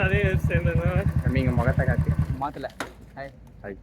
அதே சேர்ந்து நீங்க முகத்தை காட்டி மாத்தல. Hi hi.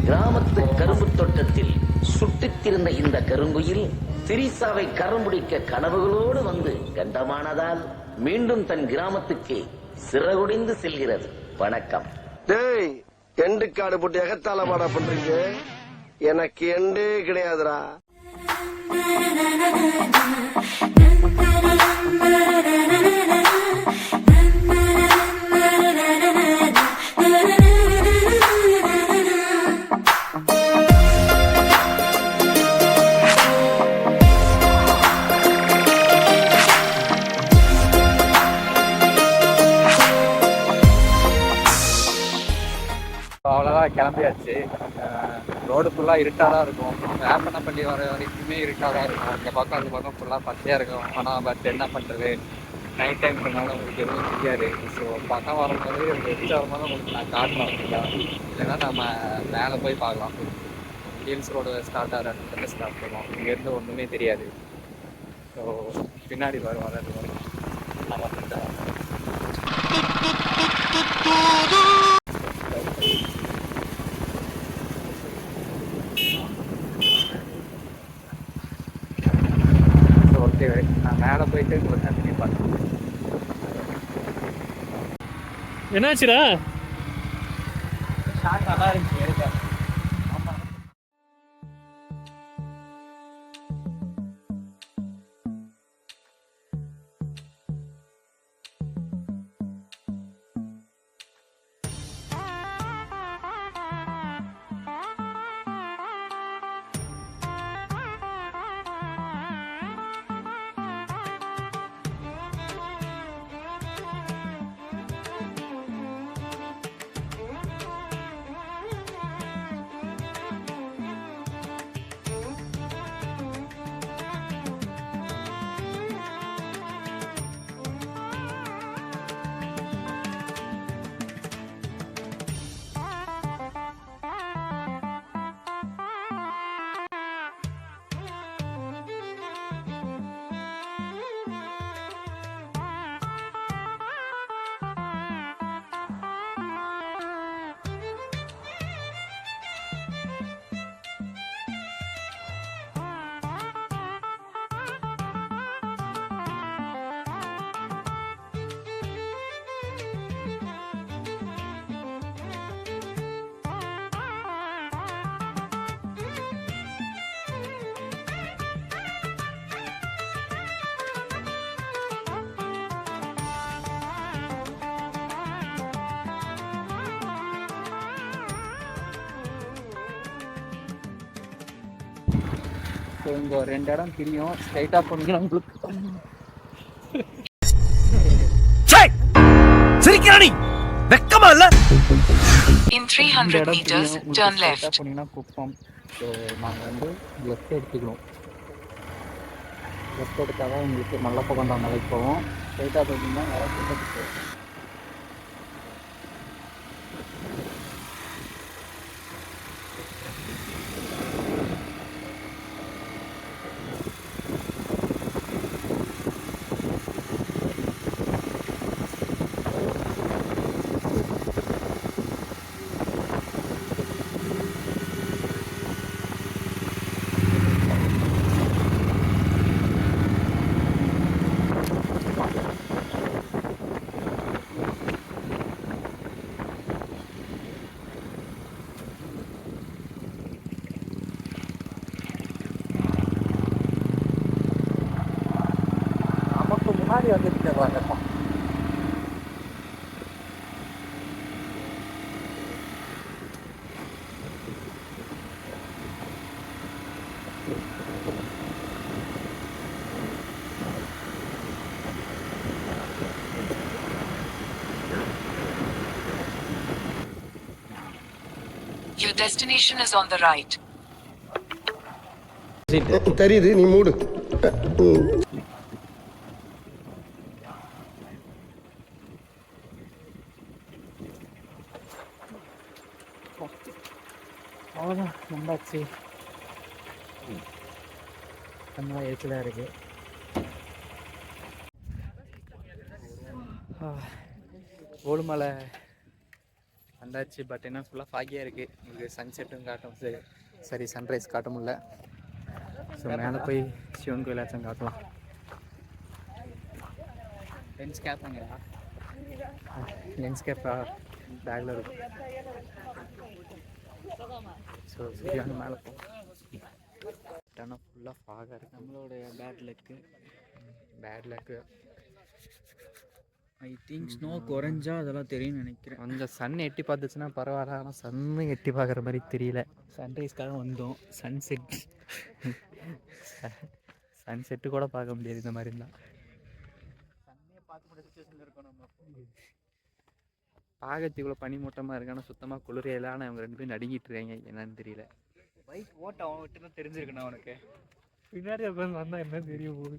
கிராமத்து கரும்பு தோட்டத்தில் சுட்டித்திருந்த இந்த கருங்குயில் திரிசாவை கரம்பிடிக்க கனவுகளோடு வந்து கண்டமானதால் மீண்டும் தன் கிராமத்துக்கு சிறகுடிந்து செல்கிறது. வணக்கம். டேய், எண்டு காடு போட்டு எகத்தால மாடா பண்றீங்க? எனக்கு எண்டே கிடையாதுடா. அவ்வளோதான், கிளம்பியாச்சு. ரோடு ஃபுல்லாக இருட்டாக தான் இருக்கும். வேப்பனப்பள்ளி வர வரைக்குமே இருட்டாக தான் இருக்கும். இந்த பக்கம் அந்த பக்கம் ஃபுல்லாக பச்சையாக இருக்கும். ஆனால் பட் என்ன பண்ணுறது, நைட் டைம் பண்ணாலும் உங்களுக்கு எதுவும் தெரியாது. ஸோ பக்கம் வரும்போது வெளிச்ச வரும்போது உங்களுக்கு நான் காட்டணும். இல்லைன்னா நம்ம மேலே போய் பார்க்கலாம். ஹில்ஸ் ரோடு ஸ்டார்ட் ஆகிற இடத்துல ஸ்டார்ட் பண்ணுவோம். இங்கேருந்து ஒன்றுமே தெரியாது. ஸோ பின்னாடி வரும் வர்றது வரும் நம்ம நான் மேலே போயிட்டு உங்களுக்கு கண்டினியூ பண்ணுறேன். என்னாச்சுடா? ஷாட் நல்லா இருந்துச்சு எடுக்க. ஆமாம். ஸோ இங்கே ஒரு 2 இடம் பிரியும். ஸ்ட்ரைட்டாக போனீங்கன்னா உங்களுக்கு In 300 meters, turn left. போனீங்கன்னா குப்பம். ஸோ நாங்கள் லெஃப்ட் எடுத்துக்கணும். லெஃப்ட் எடுத்தால் தான் உங்களுக்கு மல்லப்பக்கம் தான் மலைக்கு போவோம். ஸ்ட்ரைட்டாக போனீங்கன்னா நிறைய குப்பத்துக்கு போகும். முன்னாடி வந்துட்டு வரப்போ Your destination is on the right. தெரியுது, நீ மூடு. அவ்வளோதான், நம்பாச்சு. கண்ணெல்லாம் எரிச்சலாக இருக்குது. ஓடுமலை வந்தாச்சு. பட் என்ன ஃபுல்லாக ஃபாகியாக இருக்குது. உங்களுக்கு சன்செட்டும் காட்டும், சரி சன்ரைஸ் காட்ட முடியல. ஸோ மேலே போய் சிவன் கோயிலாச்சும் காட்டலாம். லென்ஸ் கேப்பாங்கடா, லென்ஸ் கேப்பா பேக்கில் இருக்கும். ஸோ சரியான மேலே போகும். ஆனால் ஃபுல்லாக ஃபாகாக இருக்குது. நம்மளோடைய bad luck. I think snow குறைஞ்சா அதெல்லாம் தெரியும்னு நினைக்கிறேன். கொஞ்சம் சன் எட்டி பார்த்துச்சுன்னா பரவாயில்ல, ஆனால் சன்னு எட்டி பார்க்குற மாதிரி தெரியல. சன்ரைஸ்க்காக வந்தோம். சன்செட்டு கூட பார்க்க முடியாது இந்த மாதிரி இருந்தால். சன்னே பார்க்க முடியாத சுச்சுவேஷனில் இருக்கோம் நம்ம. பாகத்துக்குள்ளே பனி மூட்டமாக இருக்கு, ஆனால் சுத்தமாக குளிரையில. ஆனால் அவங்க 2 பேரும் நடுங்கிட்டு இருக்காங்க, என்னன்னு தெரியல. பைக் ஓட்ட அவன்கிட்ட தான் தெரிஞ்சிருக்கணும் அவனுக்கு. பின்னாடி உட்காந்து வந்தால் என்ன தெரிய போகுது.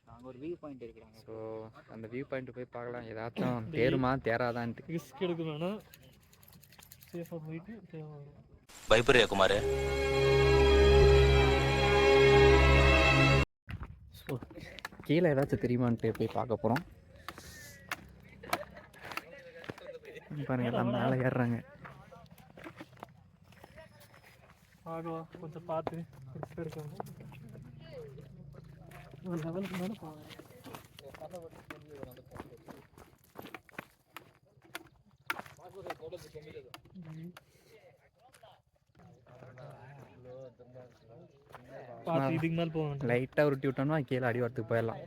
நாங்கள் ஒரு வியூ பாயிண்ட் இருக்கிறாங்க. ஸோ அந்த வியூ பாயிண்ட் போய் பார்க்கலாம், ஏதாச்சும் தேருமா தேராதான்ட்டு. ரிஸ்க் எடுக்கணும்னா சேஃபாக போயிட்டு பயப்பறியா குமார்? ஸோ கீழே ஏதாச்சும் தெரியுமான்ட்டு போய் பார்க்க போகிறோம். பாருங்க, எல்லாம் மேலே ஏறுறாங்க. ஆகலாம், கொஞ்சம் பார்த்து ரிஸ்க் எடுக்கணும். ஒரு லெவலுக்கு மேலே போவாங்க. பார்த்து இதுக்கு மேலே போவாங்க. லைட்டாக உருட்டி விட்டோம்னா கீழே அடிவாரத்துக்கு போயிடலாம்.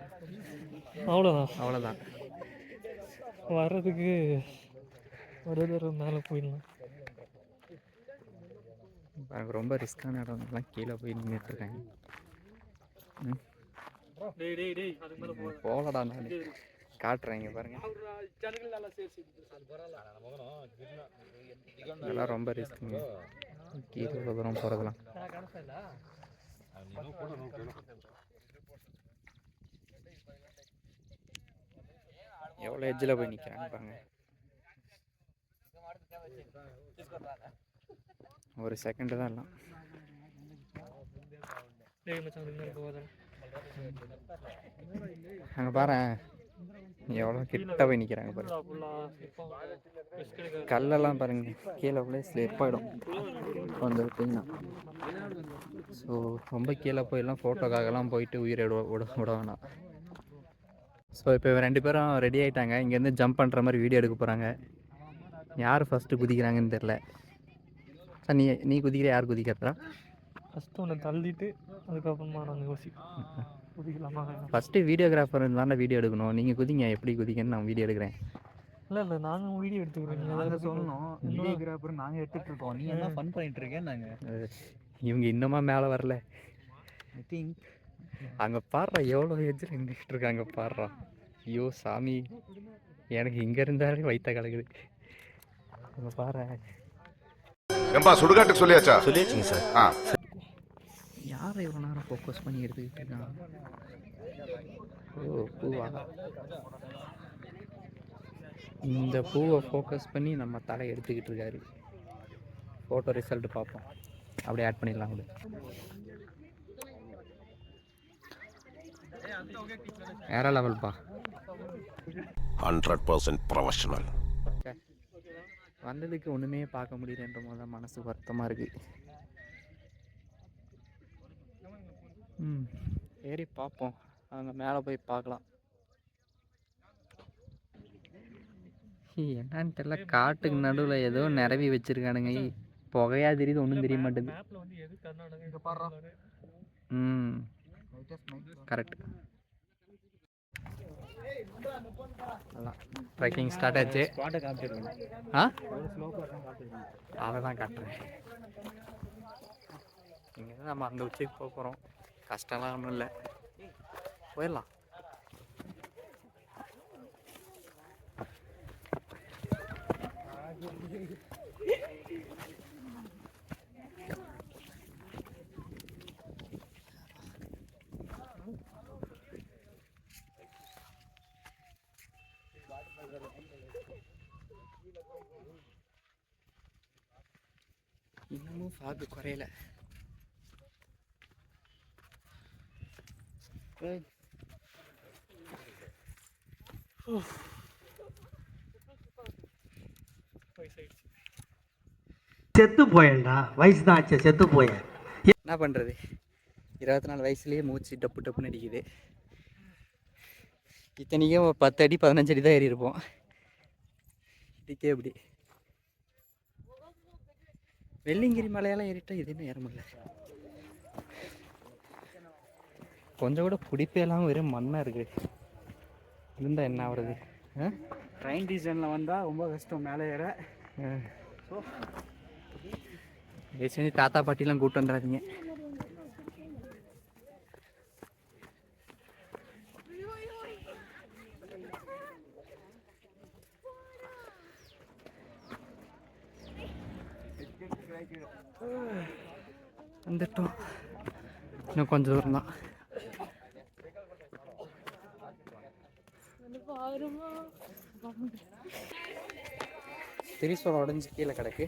அவ்வளோதான். வர்றதுக்கு ஒரு தடவை மேலே போயிடலாம். பாருங்க, ரொம்ப ரிஸ்க்கான இடம்லாம் கீழே போய் நின்றுட்டுருக்காங்க. போகலடா, நான் காட்டுறேங்க பாருங்க. இதெல்லாம் ரொம்ப ரிஸ்க்குங்க, கீழே தூரம் போகிறதுலாம். எவ்வளோ எட்ஜில் போய் நிற்கிறாங்க பாருங்க. ஒரு செகண்டு தான் எல்லாம். அங்கே பாரு, எவ்வளோ கிட்ட போய் நிற்கிறாங்க பாருங்க. கல்லெல்லாம் பாருங்க, கீழே போய் ஸ்லிப் ஆகிடும் வந்து விட்டிங்கன்னா. ஸோ ரொம்ப கீழே போயெல்லாம் ஃபோட்டோக்காகலாம் போயிட்டு உயிரை விட வேணாம். ஸோ இப்போ 2 பேரும் ரெடி ஆகிட்டாங்க. இங்கேருந்து ஜம்ப் பண்ணுற மாதிரி வீடியோ எடுக்க போகிறாங்க. யார் ஃபஸ்ட்டு குதிக்கிறாங்கன்னு தெரில. சார் நீ குதிக்கிற, யார் குதிக்கிறதா? ஃபஸ்ட்டு ஒன்று தள்ளிட்டு அதுக்கப்புறமா நாங்கள் யோசிப்போம் குதிக்கலாமா. ஃபஸ்ட்டு வீடியோகிராஃபர் தானே வீடியோ எடுக்கணும். நீங்கள் குதிங்க, எப்படி குதிங்கன்னு நான் வீடியோ எடுக்கிறேன். இல்லை நாங்கள் வீடியோ எடுத்துக்கிறோம். நீங்கள் நாங்கள் சொல்லணும், வீடியோகிராஃபர் நாங்கள் எடுத்துகிட்ருக்கோம், நீ என்ன ஃபன் பண்ணிகிட்ருக்கேன். நாங்கள் இவங்க இன்னுமா மேலே வரல. ஐ திங்க் அங்கே பாடுறா, எவ்வளோ எஜ்ஜில் நின்றுட்டு இருக்காங்க பாடுறா. ஐயோ சாமி, எனக்கு இங்கே இருந்தாலே வைத்த கலக்குது. அங்கே பாரு, ஏம்பா சுடுகாட்டுக்கு சொல்லியாச்சா? சொல்லியாச்சுங்க சார். யாரை இவ்வளோ நேரம் ஃபோக்கஸ் பண்ணி எடுத்துக்கிட்டு இருக்கான்? ஓ பூவா? இந்த பூவை ஃபோக்கஸ் பண்ணி நம்ம தலை எடுத்துக்கிட்டு இருக்காரு. ஃபோட்டோ ரிசல்ட் பார்ப்போம், அப்படியே ஆட் பண்ணிடலாம். அப்படி வேற லெவல்ப்பா. 100% ப்ரொஃபஷனல். வந்ததுக்கு ஒன்றுமே பார்க்க முடியலன்ற போது தான் மனசு வருத்தமாக இருக்குது. ஏறி பார்ப்போம், அங்கே மேலே போய் பார்க்கலாம். என்னன்னு தெரியல, காட்டுக்கு நடுவில் ஏதோ நிரவி வச்சுருக்கானுங்க. புகையா தெரியுது, ஒன்றும் தெரிய மாட்டேங்குது. கரெக்ட். ட்ரெக்கிங் ஸ்டார்ட் ஆச்சு. அதை தான் காட்டுறேன். இங்கே தான் நம்ம அந்த உச்சிக்கு போக போகிறோம். கஷ்டம்லாம் ஒன்றும் இல்லை, போயிடலாம். இன்னமும் ஃபாகு குறையல. வயசாயிடுச்சு. செத்து போயேன்டா, வயசு தான் ஆச்சு, செத்து போயேன். என்ன பண்ணுறது, 24 வயசுலேயே மூச்சு டப்பு டப்புன்னு அடிக்குது. இத்தனைக்கும் 10 அடி 15 அடி தான் ஏறி இருப்போம். இதுக்கே இப்படி வெள்ளிங்கிரி மலையெல்லாம் ஏறிட்டா எதுவுமே ஏற முடியல. கொஞ்சம் கூட பிடிப்பெல்லாம் வெறும் மண்ணாக இருக்குது. இருந்தால் என்ன ஆகுறது? ட்ரெயின் சீசனில் வந்தால் ரொம்ப கஷ்டம் மேலே ஏற. ஸோ செஞ்சு தாத்தா பாட்டிலாம் கூப்பிட்டு வந்துடாதீங்க. வந்துட்டோம், இன்னும் கொஞ்சம் தூரம் தான். திரிசூலம் உடஞ்சி கீழே கிடக்கு.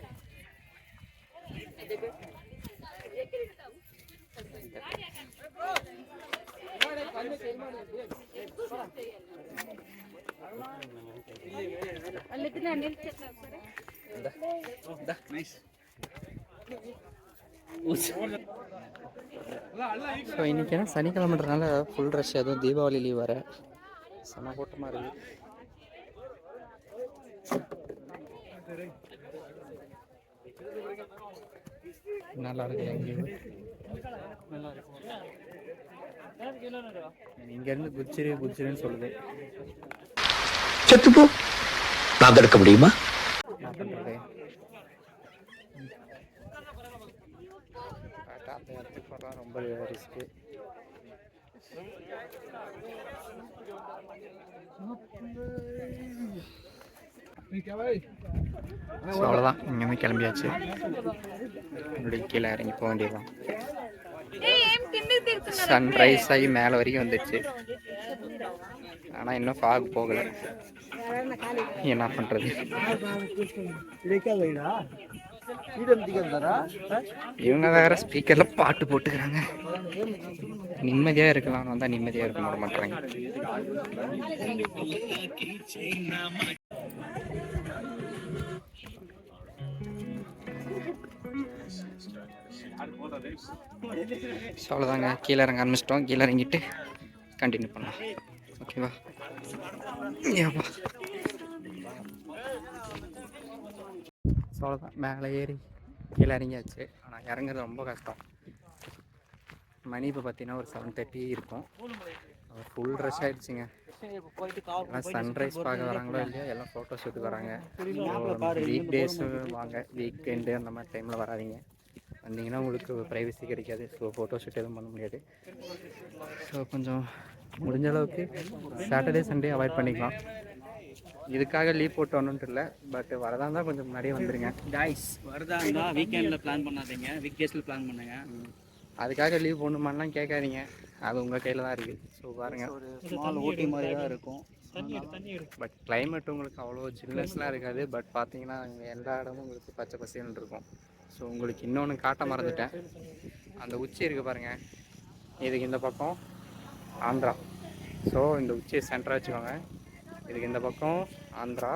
ஸோ இன்றைக்கி என்ன சனிக்கிழமைன்றனால ஃபுல் ரஷ், அதுவும் தீபாவளி லீவ் வர செம கூட்டமாக இருக்குது. நல்லா இருக்குது எங்கேயும். இங்கேருந்து குச்சிருன்னு சொல்லுது. செத்துப்போ நான் தடுக்க முடியுமா? என்ன பண்ணுறது, அந்த இடத்துக்கு போகிறலாம் ரொம்ப ரிஸ்க்கு. ஸோ அவ்வளோதான், இங்கேருந்து கிளம்பியாச்சு. என்னுடைய கீழே இறங்கி போக வேண்டியதுதான். சன்ரைஸ் ஆகி மேலே வரைக்கும் வந்துடுச்சு, ஆனால் இன்னும் ஃபாக் போகலை. என்ன பண்ணுறது, இவங்க வேற ஸ்பீக்கர்ல பாட்டு போட்டுக்கிறாங்க. நிம்மதியாக இருக்கலாம் வந்தால் நிம்மதியாக இருக்க விட மாட்டாங்க. ஸோ அவ்வளோதாங்க, கீழே இறங்க ஆரம்பிச்சிட்டோம். கீழே இறங்கிட்டு கண்டினியூ பண்ணலாம். ஓகேவா? ஏவா ஸோ அவ்வளோதான், மேலே ஏறி கீழே இறங்கியாச்சு. ஆனால் இறங்குறது ரொம்ப கஷ்டம். மணி இப்போ பார்த்தீங்கன்னா ஒரு 7:30 இருக்கும். ஃபுல் ரஷ் ஆகிடுச்சிங்க. எல்லாம் சன்ரைஸ் பார்க்க வராங்களோ இல்லையா, எல்லாம் ஃபோட்டோ ஷூட்டுக்கு வராங்க. வீக் டேஸு வாங்க, வீக்கெண்டு அந்த மாதிரி டைமில் வராதிங்க. வந்தீங்கன்னா உங்களுக்கு ப்ரைவசி கிடைக்காது. ஸோ ஃபோட்டோ ஷூட் எதுவும் பண்ண முடியாது. ஸோ கொஞ்சம் முடிஞ்ச அளவுக்கு சாட்டர்டே சண்டே அவாய்ட் பண்ணிக்கலாம். இதுக்காக லீவ் போட்டு வரணுன்ட்டு இல்லை, பட் வரதா இருந்தால் கொஞ்சம் முன்னாடியே வந்துடுங்க. கைஸ், வரதா இருந்தால் வீக்கெண்டில் பிளான் பண்ணாதீங்க, வீக் டேஸில் பிளான் பண்ணுங்க. அதுக்காக லீவ் போடணுமான்லாம் கேட்காதீங்க, அது உங்கள் கையில் தான் இருக்குது. ஸோ பாருங்கள், ஒரு ஸ்மால் ஊட்டி மாதிரி தான் இருக்கும். பட் கிளைமேட் உங்களுக்கு அவ்வளோ சில்னஸ்லாம் இருக்காது. பட் பார்த்தீங்கன்னா எல்லா இடமும் உங்களுக்கு பச்சை பசேல்னு இருக்கும். ஸோ உங்களுக்கு இன்னொன்று காட்ட மறந்துட்டேன், அந்த உச்சி இருக்குது பாருங்கள், இதுக்கு இந்த பக்கம் ஆந்திரா. ஸோ இந்த உச்சியை சென்டராக வச்சுக்கோங்க. இதுக்கு இந்த பக்கம் ஆந்திரா,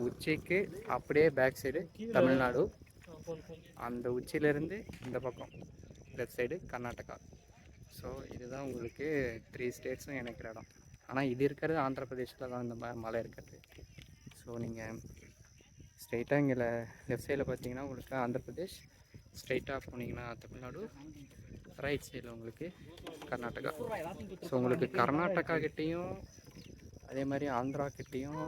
உச்சிக்கு அப்படியே பேக் சைடு தமிழ்நாடு, அந்த உச்சியிலேருந்து இந்த பக்கம் லெஃப்ட் சைடு கர்நாடகா. ஸோ இதுதான் உங்களுக்கு 3 ஸ்டேட்ஸும் இணைக்கிற இடம். ஆனால் இது இருக்கிறது ஆந்திர பிரதேஷில் தான் இந்த மலை இருக்கிறது. ஸோ நீங்கள் ஸ்ட்ரைட்டாக இங்கே லெஃப்ட் சைடில் பார்த்தீங்கன்னா உங்களுக்கு ஆந்திர பிரதேஷ், ஸ்ட்ரைட்டாக போனீங்கன்னா தமிழ்நாடு, ரைட் சைடில் உங்களுக்கு கர்நாடகா. ஸோ உங்களுக்கு கர்நாடகா கிட்டேயும் அதே மாதிரி ஆந்திரா கிட்டேயும்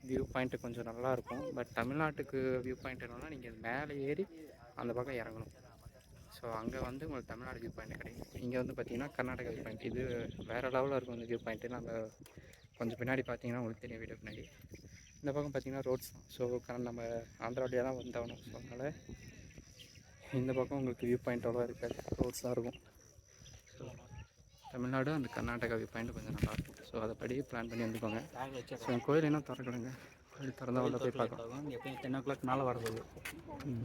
வியூ பாயிண்ட்டு கொஞ்சம் நல்லாயிருக்கும். பட் தமிழ்நாட்டுக்கு வியூ பாயிண்ட் என்னன்னா நீங்கள் மேலே ஏறி அந்த பக்கம் இறங்கணும். ஸோ அங்கே வந்து உங்களுக்கு தமிழ்நாடு வியூ பாயிண்ட் கிடைக்கும். இங்கே வந்து பார்த்திங்கன்னா கர்நாடகா வியூ பாயிண்ட், இது வேறு லெவலில் இருக்கும் அந்த வியூ பாயிண்ட்டு. நாங்கள் கொஞ்சம் பின்னாடி பார்த்தீங்கன்னா உங்களுக்கு தெரியும், வீடியோ பின்னாடி. இந்த பக்கம் பார்த்திங்கன்னா ரோட்ஸ் தான். ஸோ நம்ம ஆந்திரா வழியாக தான் வந்தாகணும். ஸோ அதனால் இந்த பக்கம் உங்களுக்கு வியூ பாயிண்ட் அவ்வளோ இருக்காது, ரோட்ஸ் தான் இருக்கும். ஸோ தமிழ்நாடு அந்த கர்நாடகா வியூ பாயிண்ட் கொஞ்சம் நல்லாயிருக்கும். ஸோ அதை படி பிளான் பண்ணி வந்துக்கோங்க. ஸோ கோயில் இன்னும் திறக்கணுங்க, கோயில் திறந்தால் உள்ள போய் பார்க்கலாம். எப்பயும் 10 o'clock மேலே வரது,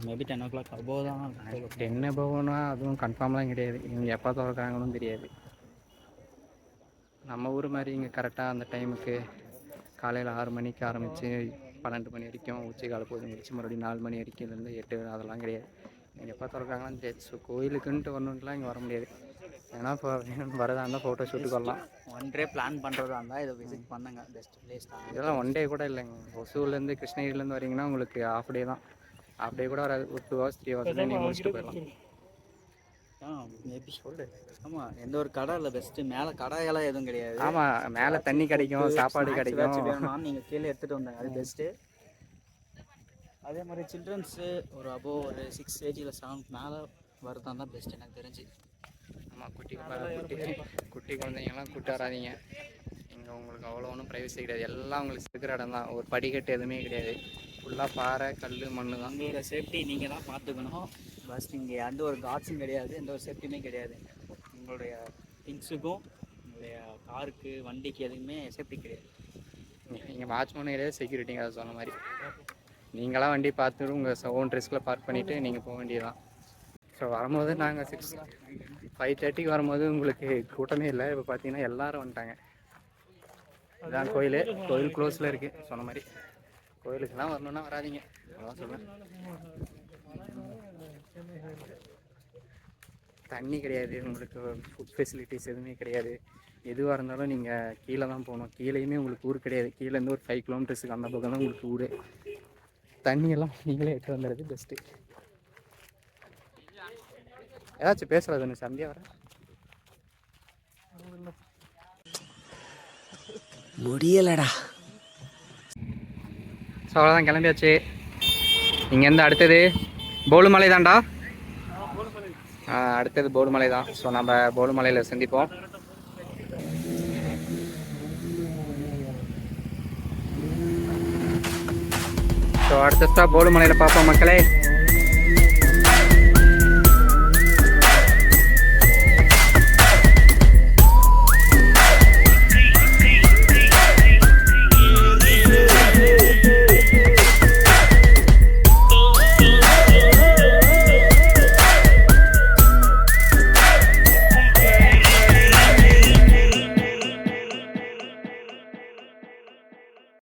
மேபி 10 o'clock அபோவ் தான். 10 above அதுவும் கன்ஃபார்ம்லாம் கிடையாது, இவங்க எப்போ திறக்கிறாங்கன்னு தெரியாது. நம்ம ஊர் மாதிரி இங்கே கரெக்டாக அந்த டைமுக்கு காலையில் 6 மணிக்கு ஆரம்பித்து 12 மணி வரைக்கும் உச்சிக்கால பூஜை முடிச்சு மறுபடியும் 4 மணி வரைக்கும் 8 அதெல்லாம் கிடையாது. நீங்கள் எப்போ திறக்காங்களான்னு தெரியாது. ஸோ கோயிலுக்குன்ட்டு வரணுன்ட்டுலாம் இங்கே வர முடியாது. ஏன்னா இப்போ வரதா இருந்தால் ஃபோட்டோ ஷூட்டுக்கு வரலாம். ஒன் டே பிளான் பண்ணுறதா இருந்தால் இதை விசிட் பண்ணுங்க, பெஸ்ட் பிளேஸ் தான். இதெல்லாம் ஒன் டே கூட இல்லைங்க. ஒசூர்லேருந்து கிருஷ்ணகிரிலேருந்து வரீங்கன்னா உங்களுக்கு ஹாஃப் டே தான். ஹாஃப் டே கூட வராது, ஒரு 2 hours 3 hours நீங்கள் முடிச்சுட்டு போயிடலாம். மேபி சொல்லு. ஆமாம், எந்த ஒரு கடை இல்லை பெஸ்ட்டு. மேலே கடையெல்லாம் எதுவும் கிடையாது. ஆமாம், மேலே தண்ணி கிடைக்கும், சாப்பாடு கிடைக்கும். வேணும்னா நீங்கள் கீழே எடுத்துகிட்டு வந்தாங்க, அது பெஸ்ட்டு. அதே மாதிரி சில்ட்ரன்ஸு ஒரு அபோவ் ஒரு 6 ஏஜில் 7 மேலே வருதான் தான் பெஸ்ட் எனக்கு தெரிஞ்சு. ஆமாம், குட்டி குழந்தைங்கலாம் கூட்டு வராதிங்க. இங்கே உங்களுக்கு அவ்வளோ ஒன்றும் ப்ரைவசி கிடையாது. எல்லாம் உங்களுக்கு இருக்கிற இடம் தான். ஒரு படிக்கட்டு எதுவுமே கிடையாது. ஃபுல்லாக பாறை கல் மண் தான். உங்களோட சேஃப்டி நீங்கள் தான் பார்த்துக்கணும். ஃபஸ்ட் இங்கே எந்த ஒரு காட்ஸும் கிடையாது, எந்த ஒரு சேஃப்டியுமே கிடையாது. உங்களுடைய திங்ஸுக்கும் உங்களுடைய காருக்கு வண்டிக்கு எதுவுமே சேஃப்டி கிடையாது. இங்கே வாட்ச்மேனும் கிடையாது, செக்யூரிட்டிங்க அதை சொன்ன மாதிரி. நீங்களாம் வண்டி பார்த்துட்டு உங்கள் ஓன் ரிஸ்கில் பார்க் பண்ணிவிட்டு நீங்கள் போக வேண்டியதுதான். ஸோ வரும்போது நாங்கள் 5:30க்கு வரும்போது உங்களுக்கு கூட்டமே இல்லை. இப்போ பார்த்தீங்கன்னா எல்லோரும் வந்துட்டாங்க. இதுதான் கோயில் க்ளோஸில் இருக்குது சொன்ன மாதிரி. கோயிலுக்கெல்லாம் வரணுன்னா வராதிங்க, அதான் சொல்லுவேன். தண்ணி கிடையாது, உங்களுக்கு ஃபுட் ஃபெசிலிட்டிஸ் எதுவுமே கிடையாது. எதுவாக இருந்தாலும் நீங்கள் கீழே தான் போகணும். கீழேயுமே உங்களுக்கு ஊர் கிடையாது. கீழேருந்து ஒரு 5 கிலோமீட்டர்ஸுக்கு அந்த பக்கம் தான் உங்களுக்கு ஊர். தண்ணியெல்லாம் நீங்களே எடுத்து வந்துடுறது பெஸ்ட்டு. ஏதாச்சும் பேசுகிறது ஒன்று சந்தியா வர முடியலடா. ஸோ அவ்வளோதான், கிளம்பியாச்சு. இங்கேருந்து அடுத்தது போலுமலை தான்டா. அடுத்தது போலுமலை தான். ஸோ நம்ம போலுமலையில் சந்திப்போம். ஸோ அடுத்த ஸ்டாப் போலுமலையில் பார்ப்போம் மக்களே.